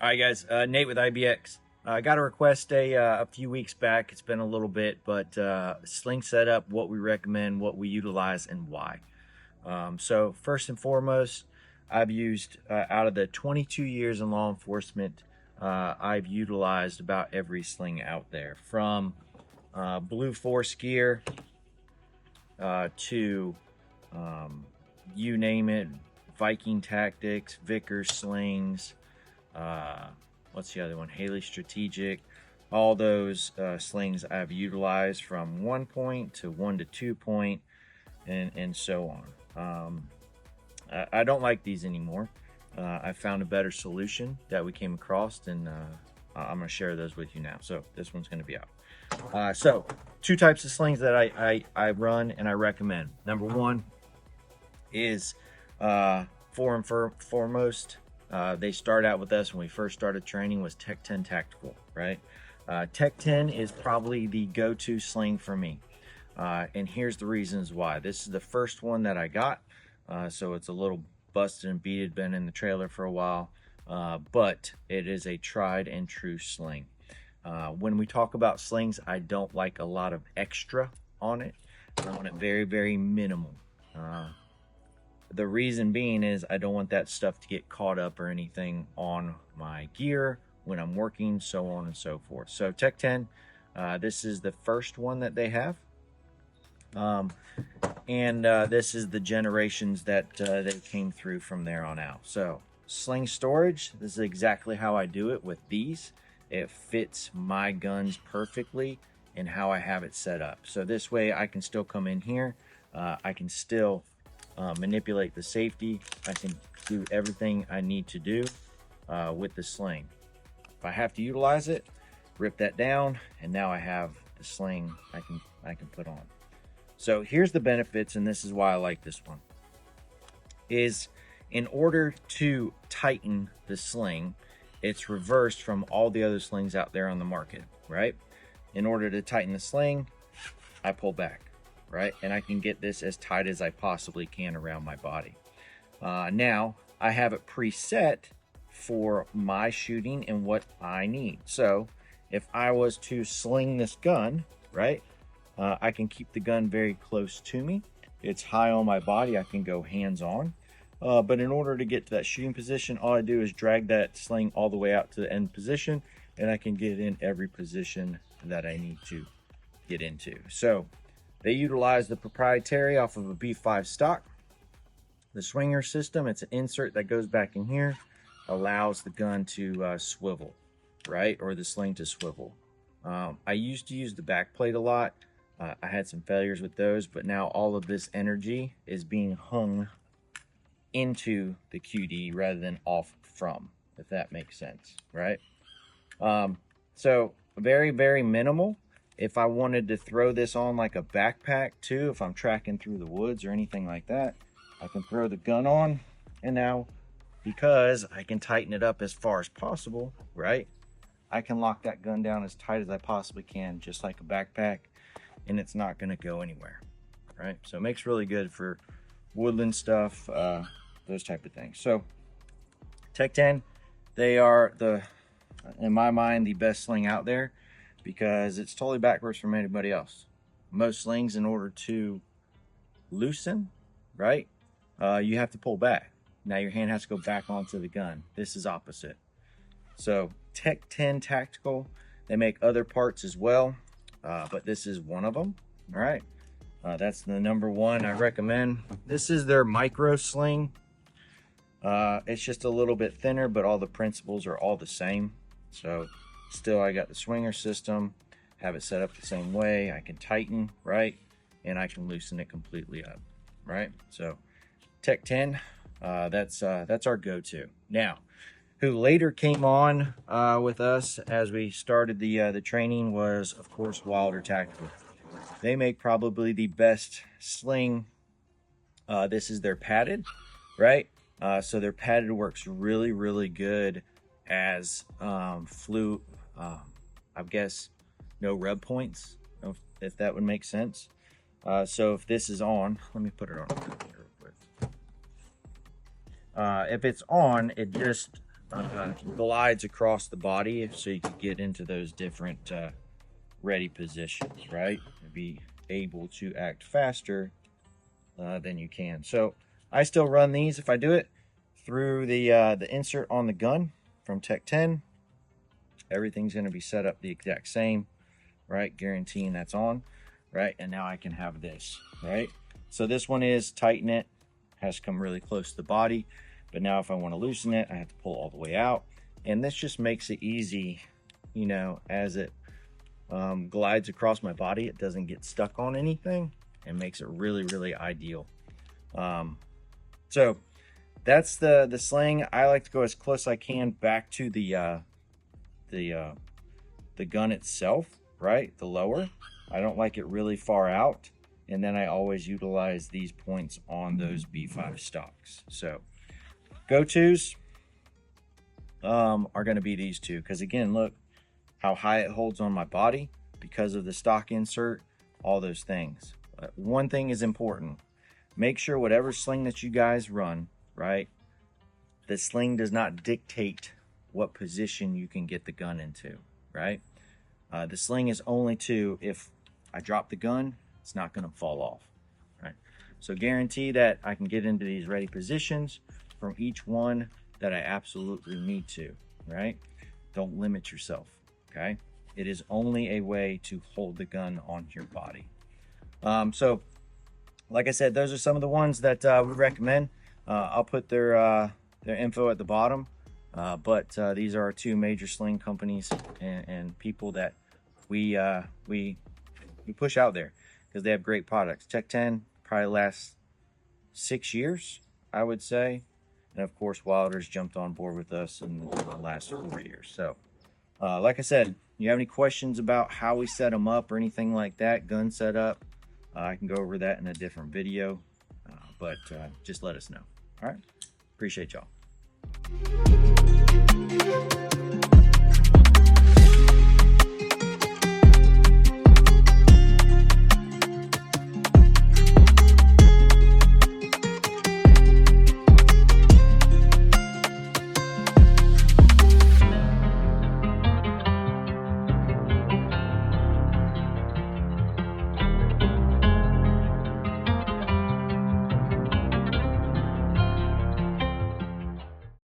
All right, guys. Nate with IBX. I got a request a few weeks back. It's been a little bit, but sling setup, what we recommend, what we utilize, and why. So first and foremost, I've used out of the 22 years in law enforcement, I've utilized about every sling out there, from Blue Force gear to you name it, Viking Tactics, Vickers slings. What's the other one? Haley Strategic. All those slings I've utilized from 1 point to 1 to 2 point, and so on. I don't like these anymore. I found a better solution that we came across, and I'm going to share those with you now. So this one's going to be out. So two types of slings that I run and I recommend. Number one is foremost, they start out with us when we first started training was Tech 10 Tactical, right? Tech 10 is probably the go-to sling for me. And here's the reasons why. This is the first one that I got. So it's a little busted and beaten, been in the trailer for a while, but it is a tried and true sling. When we talk about slings, I don't like a lot of extra on it. I want it very, very minimal. The reason being is I don't want that stuff to get caught up or anything on my gear when I'm working, so on and so forth. So Tech 10, this is the first one that they have. This is the generations that they came through from there on out. So sling storage, this is exactly how I do it with these. It fits my guns perfectly and how I have it set up. So this way I can still come in here. I can still manipulate the safety. I can do everything I need to do with the sling. If I have to utilize it, rip that down, and now I have the sling I can put on. So here's the benefits, and this is why I like this one, is in order to tighten the sling, it's reversed from all the other slings out there on the market, right? In order to tighten the sling, I pull back, right? And I can get this as tight as I possibly can around my body. Now, I have it preset for my shooting and what I need. So if I was to sling this gun, right? I can keep the gun very close to me. It's high on my body. I can go hands-on. But in order to get to that shooting position, all I do is drag that sling all the way out to the end position, and I can get in every position that I need to get into. So they utilize the proprietary off of a B5 stock. The swinger system, it's an insert that goes back in here, allows the gun to swivel, right? Or the sling to swivel. I used to use the back plate a lot. I had some failures with those, but now all of this energy is being hung into the QD rather than off from, if that makes sense, right? So very, very minimal. If I wanted to throw this on like a backpack too, if I'm tracking through the woods or anything like that, I can throw the gun on, and now because I can tighten it up as far as possible, right? I can lock that gun down as tight as I possibly can, just like a backpack, and it's not going to go anywhere, right? So it makes really good for woodland stuff, those type of things. So Tech 10, they are in my mind, the best sling out there, because it's totally backwards from anybody else. Most slings, in order to loosen, right, you have to pull back. Now your hand has to go back onto the gun. This is opposite. So Tech 10 Tactical, they make other parts as well, but this is one of them. All right, that's the number one I recommend. This is their micro sling. It's just a little bit thinner, but all the principles are all the same. So still, I got the swinger system, have it set up the same way. I can tighten, right, and I can loosen it completely up, right? So Tech 10, that's our go-to. Now, who later came on with us as we started the training was, of course, Wilder Tactical. They make probably the best sling. This is their padded, right? So their padded works really, really good as I guess no rub points, if that would make sense. So if this is on, let me put it on real quick. If it's on, it just glides across the body so you can get into those different ready positions, right? And be able to act faster than you can. So I still run these, if I do it, through the insert on the gun from Tech 10. Everything's going to be set up the exact same, right? Guaranteeing that's on, right? And now I can have this, right? So this one is tighten it, has come really close to the body. But now if I want to loosen it, I have to pull all the way out. And this just makes it easy, you know, as it glides across my body, it doesn't get stuck on anything and makes it really, really ideal. So that's the sling. I like to go as close as I can back to the gun itself, right? The lower. I don't like it really far out. And then I always utilize these points on those B5 stocks. So go-tos are going to be these two, because again, look how high it holds on my body because of the stock insert, all those things. One thing is important: make sure whatever sling that you guys run, right, the sling does not dictate what position you can get the gun into, right? The sling is only to, if I drop the gun, it's not going to fall off, right? So guarantee that I can get into these ready positions from each one that I absolutely need to, right? Don't limit yourself, okay? It is only a way to hold the gun on your body. So like I said, those are some of the ones that we recommend. I'll put their info at the bottom, but these are our two major sling companies and people that we push out there because they have great products. Tech 10 probably lasts 6 years, I would say. And of course, Wilder's jumped on board with us in the last 4 years. So, like I said, you have any questions about how we set them up or anything like that, gun setup, I can go over that in a different video. But just let us know. All right. Appreciate y'all.